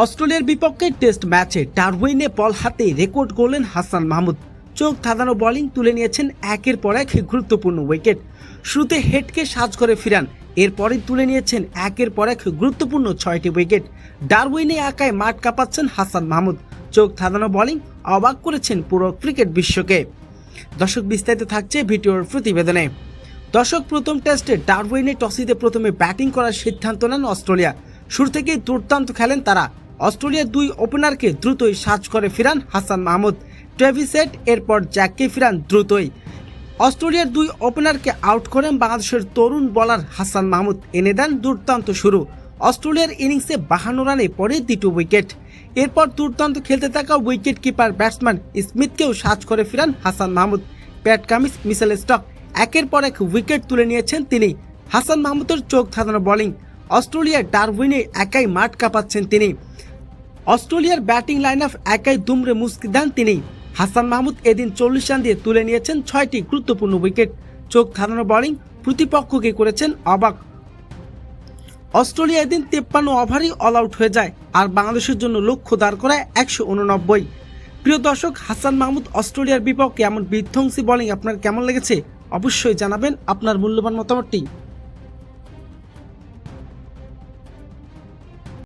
অস্ট্রেলিয়ার বিপক্ষে টেস্ট ম্যাচে ডারউইনে বল হাতে রেকর্ড করলেন হাসান মাহমুদ। চোখ ধাঁধানো বোলিং তুলে নিয়েছেন একের পর এক গুরুত্বপূর্ণ উইকেট। শুরুতে হেডকে সাজ করে ফিরান, এরপরই তুলে নিয়েছেন একের পর এক গুরুত্বপূর্ণ 6টি উইকেট। ডারউইনে একাই মাঠ কাঁপাচ্ছেন হাসান মাহমুদ। চোখ ধাঁধানো বোলিং অবাক করেছেন পুরো ক্রিকেট বিশ্বকে। দর্শক, বিস্তারিত থাকছে ভিডিওর প্রতিবেদনে। দর্শক, প্রথম টেস্টে ডারউইনে টসিতে প্রথমে ব্যাটিং করার সিদ্ধান্ত নেন অস্ট্রেলিয়া। শুরু থেকেই দুর্দান্ত খেলেন তারা। অস্ট্রেলিয়ার দুই ওপেনারকে দ্রুতই সাজ করে ফিরান হাসান মাহমুদ। ট্রেভিস হেড এরপর জ্যাককে ফিরান দ্রুতই। অস্ট্রেলিয়ার দুই ওপেনারকে আউট করেন বাংলাদেশের তরুণ বোলার হাসান মাহমুদ। এনে দেন দুর্দান্ত শুরু। অস্ট্রেলিয়ার ইনিংসে 52 রানে পড়ে 2টি উইকেট। এরপর দুর্দান্ত খেলতে থাকা উইকেট কিপার ব্যাটসম্যান স্মিথকেও সাজ করে ফিরান Hasan Mahmud. Pat Cummins, Mitchell Starc একের পর এক উইকেট তুলে নিয়েছেন তিনি। হাসান মাহমুদের চোখ ধাঁধানো বোলিং অস্ট্রেলিয়ার ডারউইনে একাই মাঠ কাঁপাচ্ছেন তিনি। অস্ট্রেলিয়ার ব্যাটিং লাইন আপ একাই দুমড়ে মুচকে দেন তিনি। হাসান মাহমুদ এদিন 40 রান দিয়ে তুলে নিয়েছেন 6টি গুরুত্বপূর্ণ উইকেট। চোখ ধাঁধানো বোলিং প্রতিপক্ষকে করেছেন অবাক। অস্ট্রেলিয়া এদিন 53 ওভারই অল আউট হয়ে যায়, আর বাংলাদেশের জন্য লক্ষ্য দাঁড় করায় 189। প্রিয় দর্শক, হাসান মাহমুদ অস্ট্রেলিয়ার বিপক্ষে এমন বিধ্বংসী বোলিং আপনার কেমন লেগেছে অবশ্যই জানাবেন আপনার মূল্যবান মতামতটি।